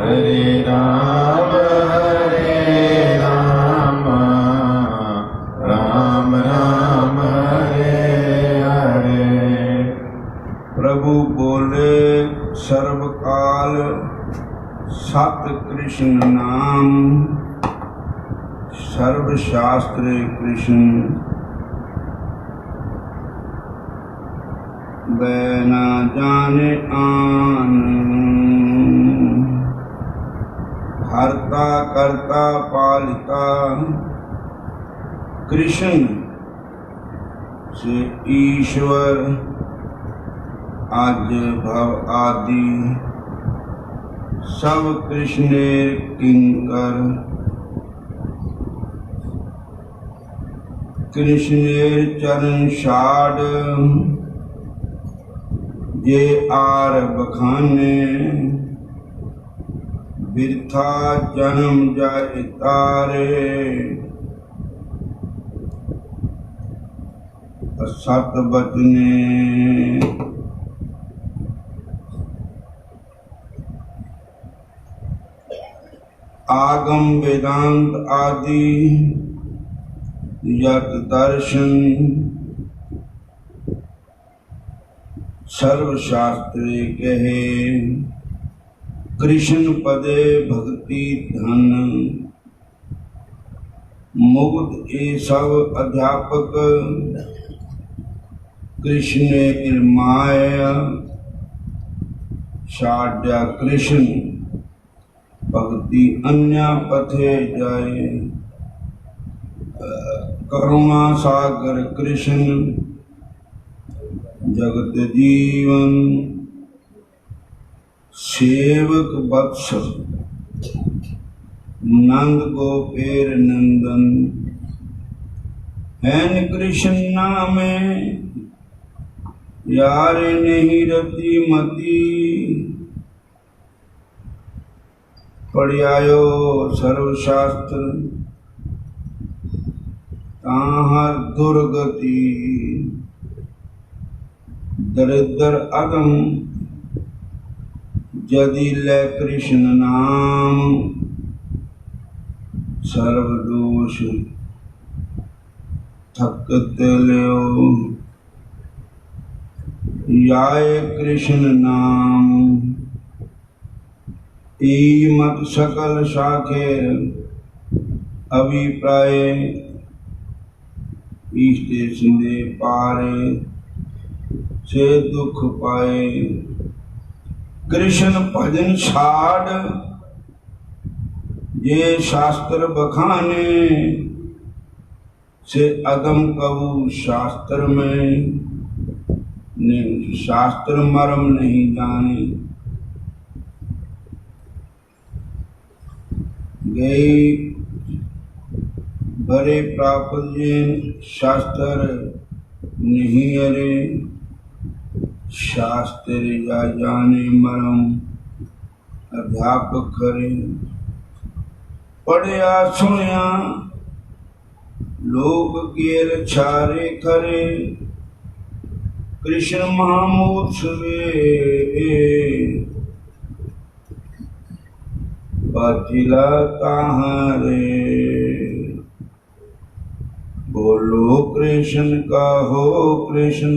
हरे राम राम राम हरे हरे। प्रभु बोले सर्वकाल सत कृष्ण नाम, सर्वशास्त्र कृष्ण वै न जाने आन। हरता करता पालिता कृष्ण से ईश्वर आज भव आदि सब कृष्ण किंकर। कृष्ण चरण शाड ये आर बखाने, बिरथा जन्म जाए तारे। सत बचने आगम वेदांत आदि यत दर्शन, सर्वशास्त्र कहे कृष्ण पदे भक्ति धन। मुग्ध ये सब अध्यापक कृष्ण माया। साड्या कृष्ण भक्ति अन्य पथे जाए। करुणा सागर कृष्ण जगत जीवन। सेवक वत्स नंद गोपेर नंदन। हैन कृष्ण नामे यारे नहीं रति मती। पढ़ियायो सर्वशास्त्र ताहर दुर्गति। दरिद्र अगम यदि ले कृष्ण नाम, सर्वदोष थकत लो। याय कृष्ण नाम ई मत सकल शाखेर अभिप्राय। इष्टे सिंधे पारे से दुख पाए। कृष्ण भजन छाड़ ये शास्त्र बखाने। से अगम कबू शास्त्र में, शास्त्र मर्म नहीं जाने। गई बड़े प्राप्त शास्त्र नहीं अरे। शास्त्र या जाने मरम अध्यापक करे। पढ़िया सुनिया लोग गेर छारे करे। कृष्ण महामोत्सवे बचिला ताहारे। बोलो कृष्ण का हो कृष्ण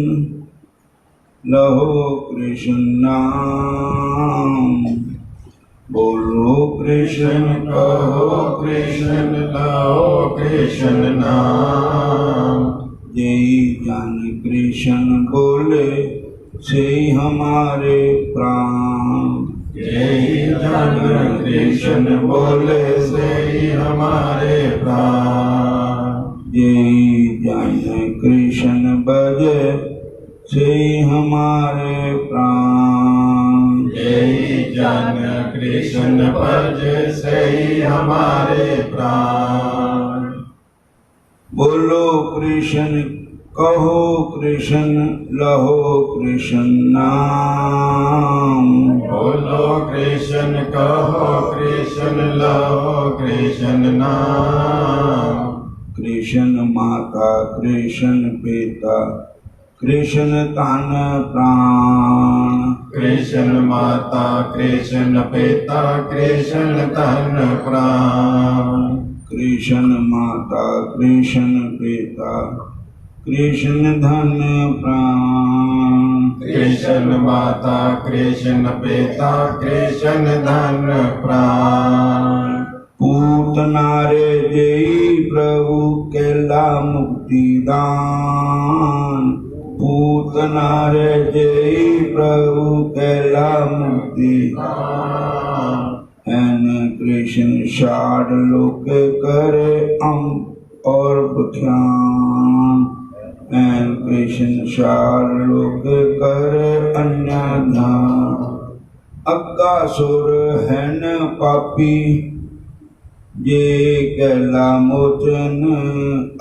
लहो कृष्ण नाम। बोलो कृष्ण कहो कृष्ण लहो कृष्ण नाम। जय जान कृष्ण बोले से हमारे प्राण। जय जान कृष्ण बोले से हमारे प्राण। जय जान कृष्ण बजे से हमारे प्राण। जय जान कृष्ण भज से हमारे प्राण। बोलो कृष्ण कहो कृष्ण लहो कृष्ण नाम। बोलो कृष्ण कहो कृष्ण लहो कृष्ण नाम। कृष्ण माता कृष्ण पिता कृष्ण तन प्राण। कृष्ण माता कृष्ण पिता कृष्ण धन प्राण कृष्ण माता कृष्ण पिता कृष्ण धन प्राण कृष्ण माता कृष्ण पिता कृष्ण धन प्राण पूतना रे जय प्रभु कैला मुक्ति दान पूतना रे जय प्रभु कैला मुक्ति एन कृष्ण शाड लोक करे और बख्यान एन कृष्ण शाड लोक करे अन्याधान अक्कासुर है न पापी जे कैला मोचन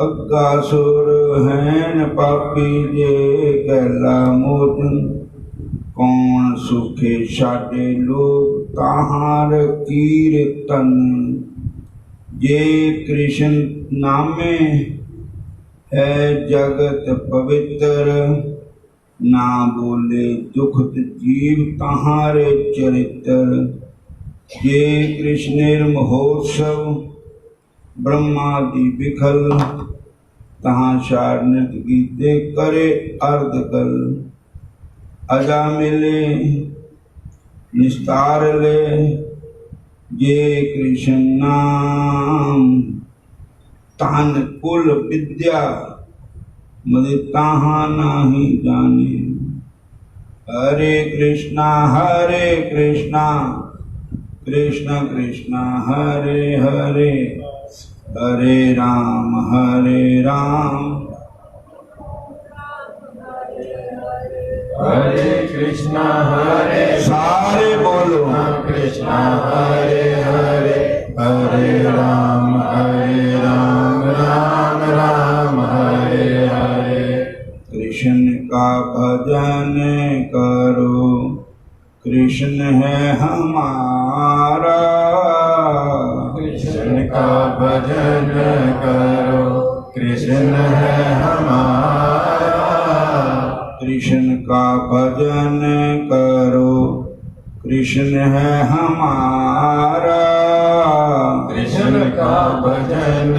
अक्कासुर हैं पापी जे कैला मोचन कौन सुखे साडे लोग ताहार कीर्तन जे कृष्ण नामे है जगत पवित्र ना बोले दुखत जीव ताहारे चरित्र ये कृष्णेर महोत्सव ब्रह्मादि विखल तहाँ शारनृत गीते करे अर्धकल अजा मिले निस्तार ले ये कृष्ण नाम तान कुल विद्या मदे ताहा नाही जाने हरे कृष्णा कृष्ण कृष्ण हरे हरे हरे राम हरे कृष्णा हरे सारे बोलो कृष्णा हरे हरे हरे राम राम राम हरे हरे कृष्ण का भजन करो कृष्ण है हमारा कृष्ण का भजन करो कृष्ण है हमारा कृष्ण का भजन करो कृष्ण है हमारा कृष्ण का भजन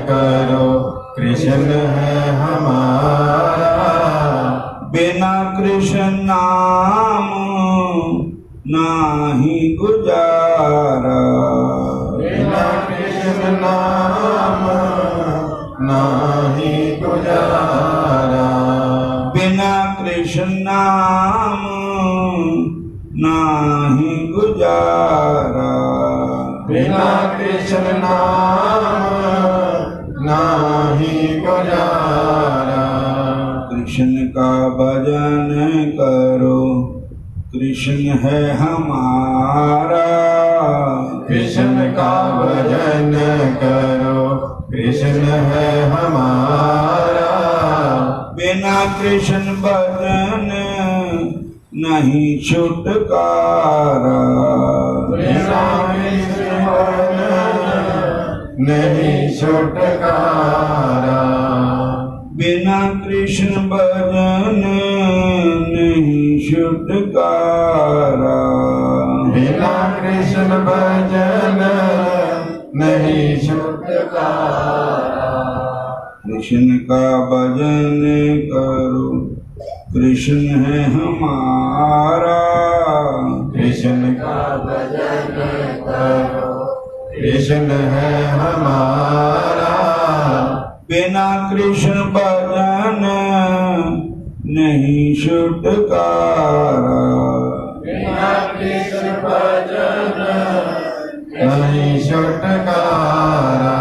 करो कृष्ण है हमारा बिना कृष्ण नाम नाही गुजारा बिना कृष्ण नाम नाही गुजारा बिना कृष्ण नाम नाही गुजारा बिना कृष्ण नाम नाही गुजारा कृष्ण का भजन करो कृष्ण है हमारा कृष्ण का भजन करो कृष्ण है हमारा बिना कृष्ण भजन नहीं छुटकारा बिना कृष्ण भजन नहीं छुटकारा बिना कृष्ण भजन नहीं छुटकारा बिना कृष्ण भजन नहीं छुटकारा कृष्ण का भजन करो कृष्ण है हमारा कृष्ण का भजन करो कृष्ण है हमारा बिना कृष्ण भजन नहीं छुटकारा बिना कृष्ण भजन नहीं छुटकारा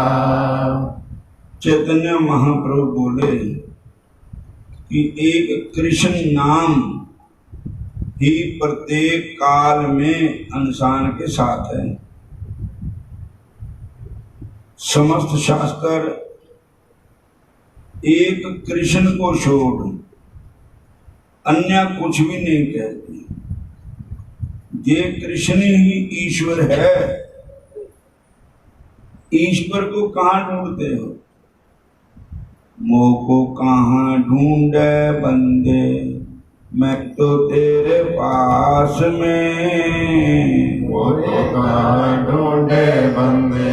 चैतन्य महाप्रभु बोले कि एक कृष्ण नाम ही प्रत्येक काल में इंसान के साथ है। समस्त शास्त्र एक कृष्ण को छोड़ अन्य कुछ भी नहीं कहते। ये कृष्ण ही ईश्वर है। ईश्वर को कहाँ ढूंढते हो? मोह को कहाँ ढूंढे बंदे, मैं तो तेरे पास में। वो तो कहाँ ढूंढे बंदे,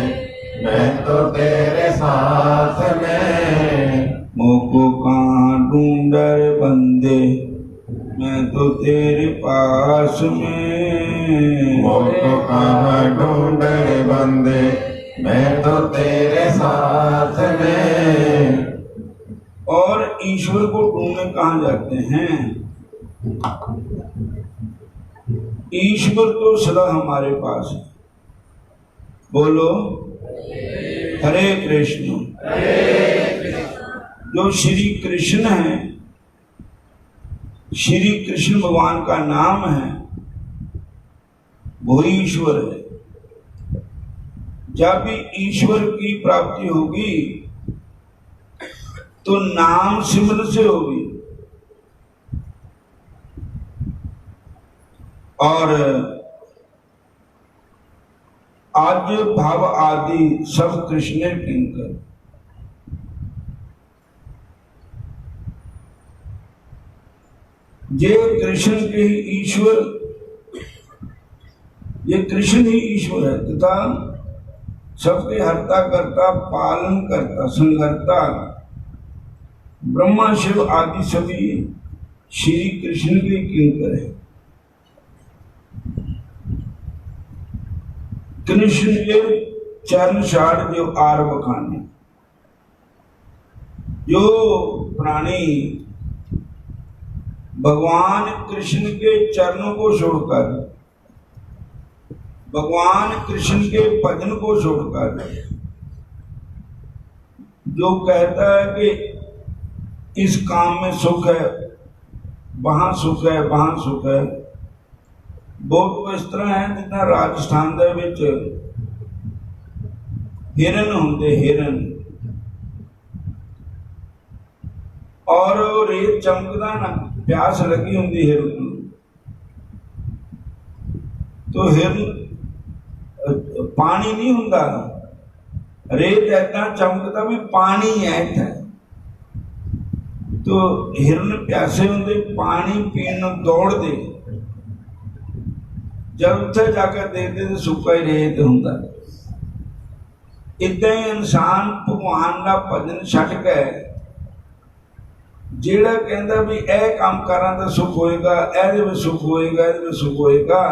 मैं तो तेरे साथ में। मोको कहाँ ढूंढे बंदे, मैं तो तेरे पास में। वो तो कहाँ ढूंढे बंदे, मैं तो तेरे साथ में। और ईश्वर को ढूंढने कहाँ जाते हैं? ईश्वर तो सदा हमारे पास है। बोलो हरे कृष्ण। जो श्री कृष्ण है, श्री कृष्ण भगवान का नाम है, वो ईश्वर है। जब भी ईश्वर की प्राप्ति होगी तो नाम सिमरन से होगी। और आज भाव आदि सब कृष्ण किंकर। ये कृष्ण के ही ईश्वर, ये कृष्ण ही ईश्वर है तथा सबके हर्ता करता, पालन करता, संहर्ता ब्रह्मा शिव आदि सभी श्री कृष्ण के किंकर है। कृष्ण के चरण छाड़ जो आर बखाने, जो प्राणी भगवान कृष्ण के चरणों को छोड़कर, भगवान कृष्ण के भजन को छोड़कर जो कहता है कि इस काम में सुख है, वहां सुख है, वहां सुख है, बहुत इस तरह है जितना राजस्थान दे विच हिरन होंदे, हिरन, और रेत चमकदा ना, प्यास लगी होंदी हिरन, तो हिरन पानी नहीं हुंदा, रेत ऐसा चमकदा भी पानी है इत्थे, तो हिरन प्यासे होंदे, पानी पीण नूं दौड़दे, जब उत्थे जाकर देखते तो सुक्का ही रेत हुंदा। इदां ही इंसान भगवान का भजन छड्ड के जेड़ा कहंदा भी ए काम करां तां सुख होएगा, एहदे विच सुख होएगा, एहदे विच सुख होएगा,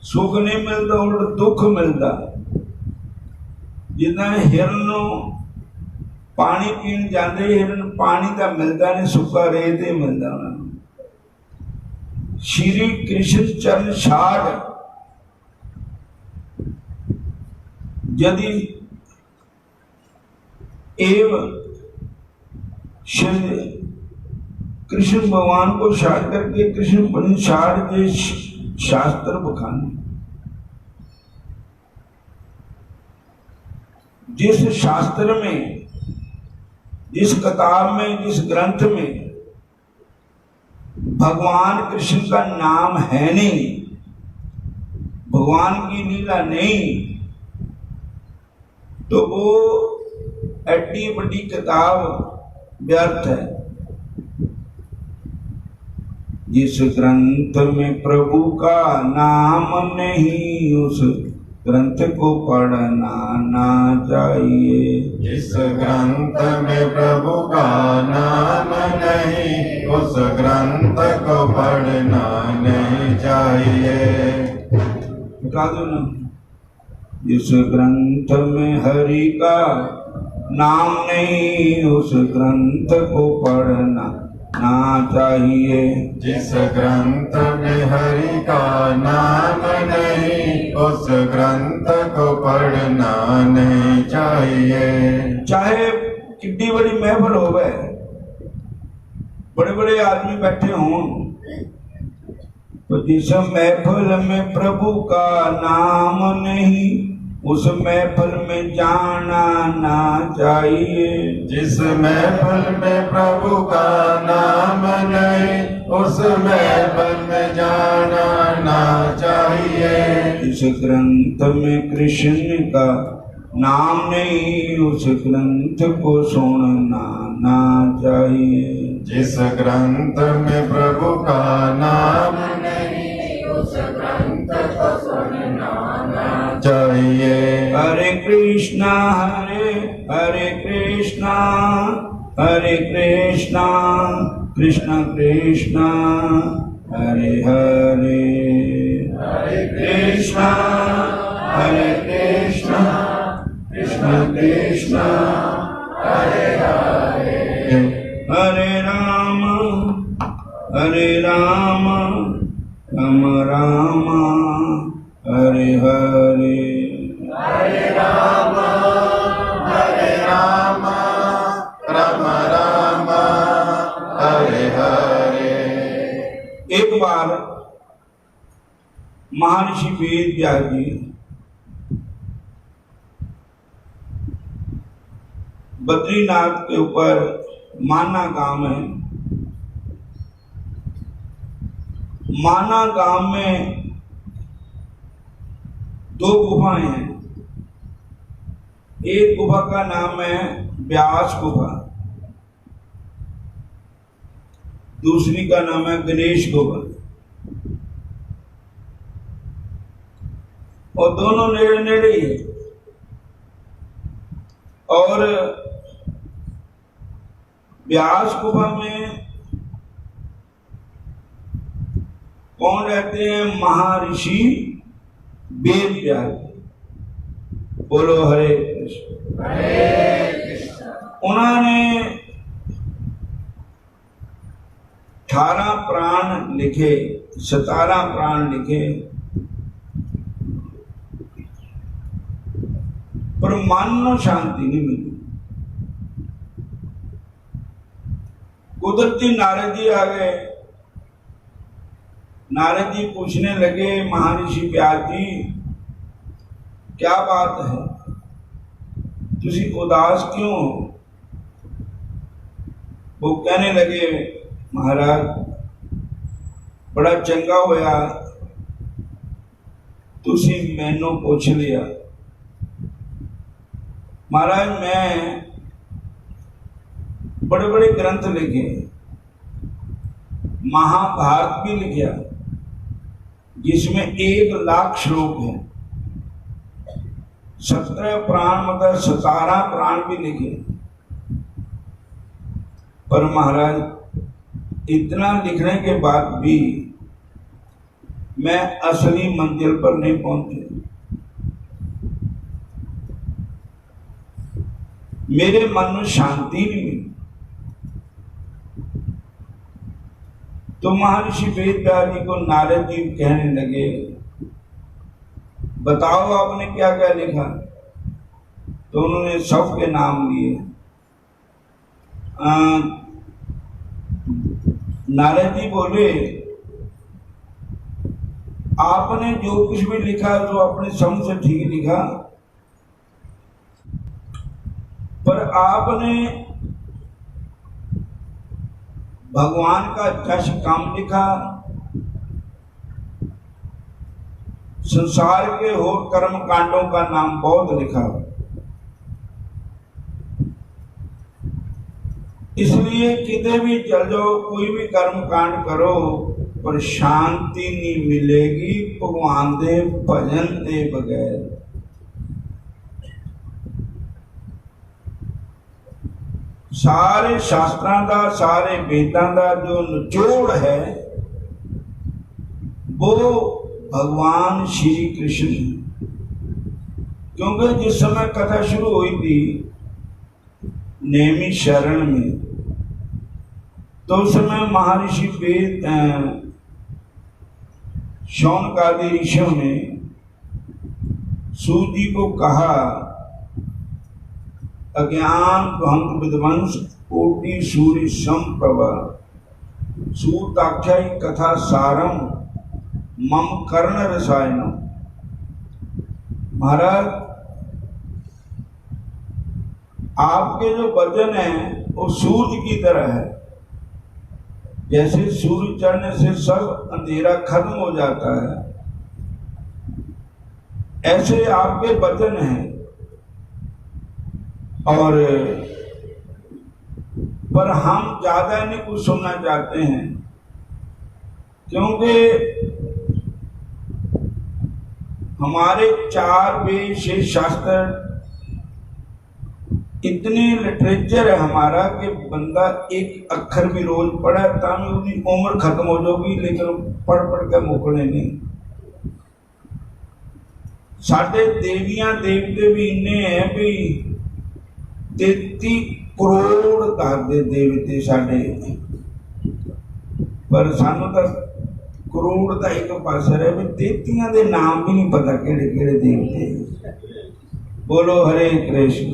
सुख नहीं मिलता, उल्ट दुख मिलता। जिदा हिरन नूं पानी पीण जांदे, हिरन पानी तां मिलदा नहीं, सुक्का रेत ही मिलदा उन्हां नूं। श्री कृष्ण चरण छाड़ यदि एव श्री कृष्ण भगवान को छाड़ करके कृष्ण बन छाड़ के शास्त्र बखाने, जिस शास्त्र में, जिस किताब में, जिस ग्रंथ में भगवान कृष्ण का नाम है नहीं, भगवान की लीला नहीं, तो वो एडी बड़ी किताब व्यर्थ है। जिस ग्रंथ में प्रभु का नाम नहीं, उस ग्रंथ को पढ़ना ना चाहिए। जिस ग्रंथ में प्रभु का नाम नहीं, उस ग्रंथ को पढ़ना नहीं चाहिए। बता दो ना, जिस ग्रंथ में हरि का नाम नहीं, उस ग्रंथ को पढ़ना ना चाहिए। जिस ग्रंथ में हरि का नाम नहीं, उस ग्रंथ को पढ़ना नहीं चाहिए। चाहे कितनी बड़ी महफिल होवे, बड़े बड़े आदमी बैठे हों, तो जिस महफिल में प्रभु का नाम नहीं, उस महफिल में जाना ना चाहिए। जिस महफिल में प्रभु का नाम नहीं, उस महफिल में जाना ना चाहिए। जिस ग्रंथ में कृष्ण का नाम नहीं उस ग्रंथ को सुनना ना चाहिए। जिस ग्रंथ में प्रभु का नाम चाहिए। हरे कृष्णा हरे कृष्णा हरे कृष्णा कृष्णा कृष्णा हरे हरे हरे कृष्णा कृष्णा कृष्णा हरे हरे हरे राम राम राम हरे हरे हरे राम राम राम हरे हरे। एक बार महर्षि वेद व्यास जी बद्रीनाथ के ऊपर माना गांव है। माना गांव में दो गुफाएं हैं। एक गुफा का नाम है व्यास गुफा, दूसरी का नाम है गणेश गुफा। और दोनों नेड़े नेड़े ही है। और व्यास गुफा में कौन रहते हैं? महर्षि वेद व्यास। बोलो हरे कृष्ण। उन्होंने 18 प्राण लिखे, 17 प्राण लिखे, पर मन में शांति नहीं मिली। कुदरती नारद जी आ गए। नारद जी पूछने लगे, महर्षि व्यास जी क्या बात है, तुसी उदास क्यों हो? वो कहने लगे, महाराज बड़ा चंगा होया तुसी मैनू पूछ लिया। महाराज मैं बड़े बड़े ग्रंथ लिखे, महाभारत भी लिखा जिसमें 1 लाख श्लोक है, 17 प्राण मतलब 17 प्राण भी लिखे। पर महाराज इतना लिखने के बाद भी मैं असली मंजिल पर नहीं पहुंचे। मेरे मन में शांति नहीं मिली। तो महर्षि वेद व्यास जी को नारद जी कहने लगे, बताओ आपने क्या क्या लिखा? तो उन्होंने सबके नाम लिए। नारद जी बोले, आपने जो कुछ भी लिखा तो अपने समझ से ठीक लिखा, पर आपने भगवान का जश काम लिखा, संसार के हो कर्म कांडों का नाम बहुत लिखा। इसलिए कितने भी चल जाओ, कोई भी कर्म कांड करो, पर शांति नहीं मिलेगी भगवान दे भजन दे बगैर। सारे शास्त्रां दा, सारे वेदां दा जो निचोड़ है वो भगवान श्री कृष्ण। क्योंकि जिस समय कथा शुरू हुई थी नेमी शरण में, तो उस समय महर्षि वेद शौनकादि ऋषियों ने सूत जी को कहा, अज्ञान ध्वंस विध्वंस कोटि सूर्य संप्रभ सूताख्यायी कथा सारम मम कर्ण रसायनम। महाराज आपके जो वचन है वो सूर्य की तरह है। जैसे सूर्य चढ़ने से सब अंधेरा खत्म हो जाता है, ऐसे आपके वचन हैं और पर हम ज्यादा नहीं कुछ सुनना चाहते हैं, क्योंकि हमारे 4 वेद 6 शास्त्र, इतनी लिटरेचर है हमारा कि बंदा एक अक्षर भी रोज पढ़ा ताकि उसकी उम्र खत्म हो जाएगी, लेकिन पढ़ के मुकने नहीं। साढ़े देवियां देवते भी इन्ने हैं भी 33 करोड़ दसदे देवते साढ़े, पर सानू तो करोड़ का एक पासा है भी 33 के नाम भी नहीं पता केड़े केड़े देवते। बोलो हरे कृष्ण।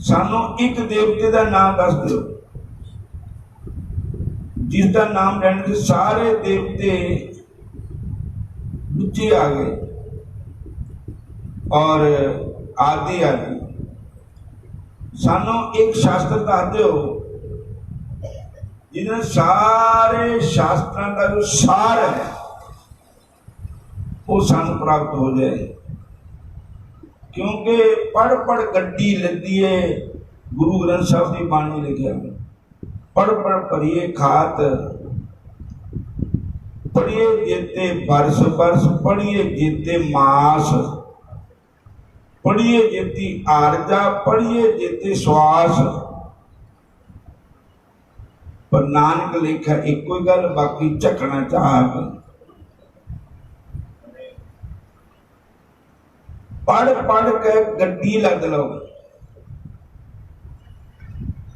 सानू एक देवते का नाम दस दो जिसका नाम लेने से सारे देवते नीचे आ गए और आदि आदि। सानू एक शास्त्र दस दो जिन्हें सारे शास्त्रों का जो सार है वो सानू प्राप्त हो जाए, क्योंकि पढ़ गड्डी लदी है। गुरु ग्रंथ साहब की बाणी लिखा, पढ़ भरिए खात, पढ़िए जेते बरस बरस, पढ़िए जेते मास, पढ़िए जेती आरजा, पढ़िए जेते श्वास। पर नानक लिखा एको ही गल, बाकी झकना चाह। पढ़ के गड्डी लद लो,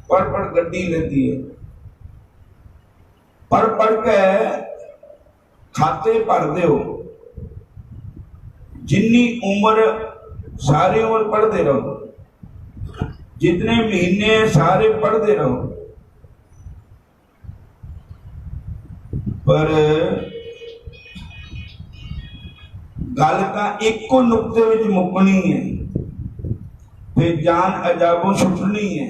पढ़ गड्डी लदी है। पढ़ के खाते भर दो, जिन्नी उम्र सारी उम्र पढ़ते रहो, जितने महीने सारे पढ़ते रहो। पर गल तां एको नुक्ते विच मुकनी है, फिर जान अजाबों छुटनी है।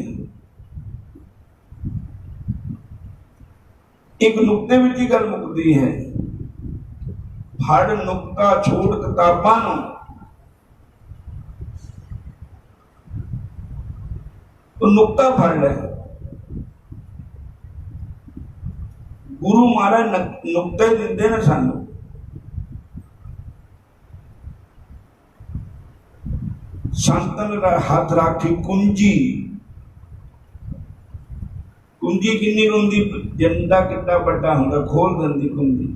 एक नुक्ते विच ही गल मुकदी है। फड़ नुक्ता छोड़ किताबां नूं, तो नुक्ता फड़ ले। गुरु महाराज नुक्ते दिंदे ने सानू। संतन हाथ राखी कुंजी, कुंजी किन्नी हुंदी, जंडा कितना बड़ा हुंदा, खोल दिंदी कुंजी।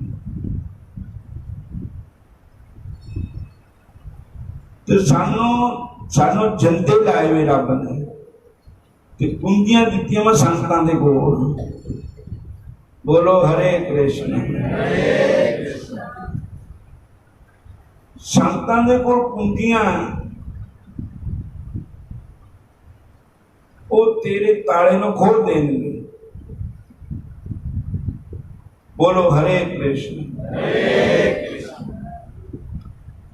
तो सानू जंदे लाए हुए रब ने, ते कुंजियां दित्तियां मैं संतां दे कोल। बोलो हरे कृष्ण। संतां दे कोल कुंजियां, वो तेरे ताले नूं खोल देंगे। बोलो हरे कृष्ण।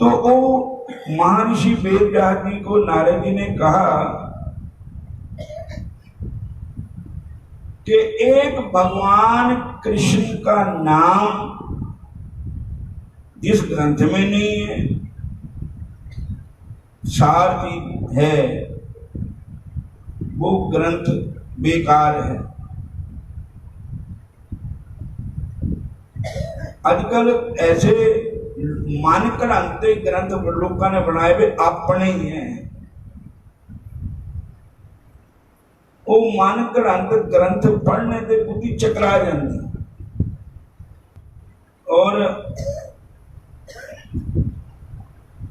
तो वो महर्षि वेदव्यास जी को नारद जी ने कहा कि एक भगवान कृष्ण का नाम जिस ग्रंथ में नहीं है, सार चीज है, वो ग्रंथ बेकार है। आजकल ऐसे मन घड़ाते ग्रंथ लोगों ने बनाए हुए अपने ही हैं। वो मन घड़ात ग्रंथ पढ़ने से बुद्धि चकरा जाती। और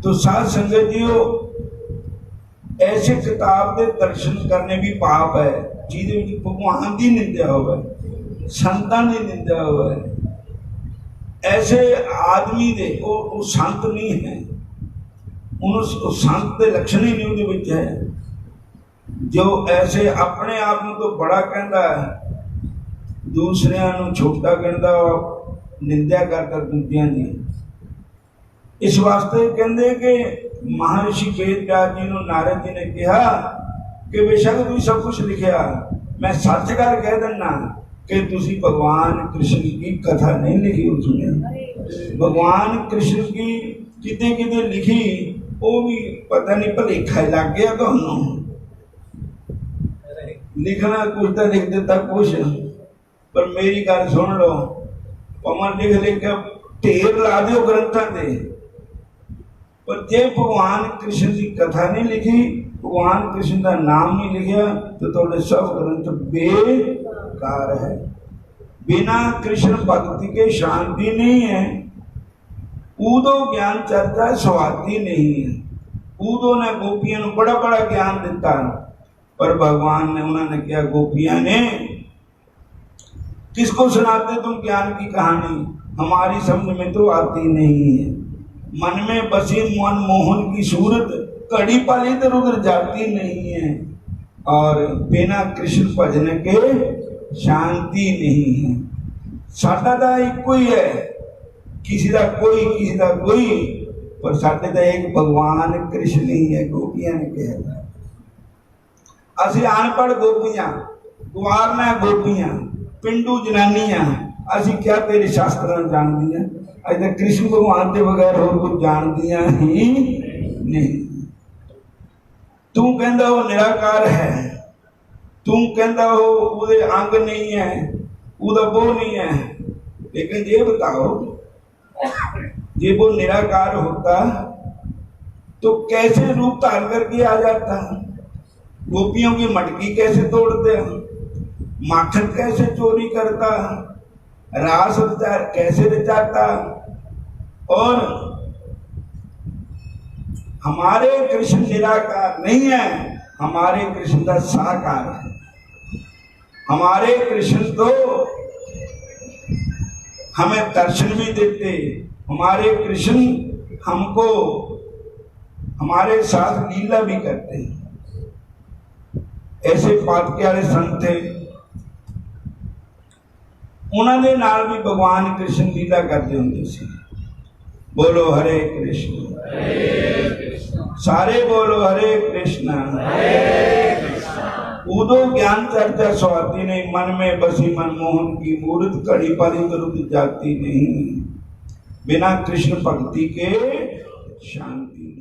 तो साध संगत जी, ऐसे किताब के दर्शन करने भी पाप है, जिहदे विच भगवान की निंदा होवे, संतां की निंदा होवे। ऐसे आदमी दे वो संत नहीं है, उन्होंने संत के लक्षण ही नहीं उहदे विच है। जो ऐसे अपने आप को तो बड़ा कहता है, दूसरियां नूं छोटा कहता, निंदा करता दूजियां दी। इस वास्ते कहते कि महर्षि वेदव्यास जी को नारद जी ने कहा कि बेशक तुम सब कुछ लिखा, मैं सच गल कह देना कि तुसी भगवान कृष्ण की कथा नहीं लिखी। उसने भगवान कृष्ण की किते किते लिखी वो भी पता नहीं भलेखा ही लग गया तुहानू। लिखना कुछ तो लिख दिता कुछ, पर मेरी गल सुन लो, पवन लिख लिख के ढेर ला दो ग्रंथां दे, पर जे भगवान कृष्ण की कथा नहीं लिखी, भगवान कृष्ण का नाम नहीं लिखा, तो थोड़े सब ग्रंथ बेकार है। बिना कृष्ण भक्ति के शांति नहीं है। उदो ज्ञान चर्चा स्वाति नहीं है। उदो ने गोपियों को बड़ा बड़ा ज्ञान दिता, पर भगवान ने, उन्होंने क्या, गोपियां ने किसको सुनाते तुम ज्ञान की कहानी, हमारी समझ में तो आती नहीं है। मन में बसी मनमोहन की सूरत, कड़ी पाली इधर उधर जाती नहीं है, और बिना कृष्ण भजन के शांति नहीं है। साडा दा इको ही है, किसी का कोई, पर साडे दा एक भगवान कृष्ण ही है। गोपियां ने कहा असी अनपढ़ गोपियां, गुआरना गोपियां, पिंडू जनानियां, असी क्या तेरे शास्त्र जान दिया, अज तक कृष्ण भगवान के बगैर होर कुछ जान दिया ही नहीं। तू कहंदा वो निराकार है, तू कहंदा वो उहदे अंग नहीं है, उहदा वो नहीं है, लेकिन ये बताओ, जे वो निराकार होता तो कैसे रूप धारण करके आ जाता? गोपियों की मटकी कैसे तोड़ते, माखन कैसे चोरी करता, रास कैसे रचाता, और हमारे कृष्ण निराकार नहीं है, हमारे कृष्ण का साकार है। हमारे कृष्ण तो हमें दर्शन भी देते, हमारे कृष्ण हमको हमारे साथ लीला भी करते हैं। ऐसे पातके वाले संत थे, उन्होंने नाल भी भगवान कृष्ण लीला करते होंगे सी। बोलो हरे कृष्ण, सारे बोलो हरे कृष्ण। उदो ज्ञान चर्चा स्वाति नहीं, मन में बसी मनमोहन की मूर्त, कड़ी पाली तो जाती नहीं, बिना कृष्ण भक्ति के शांति।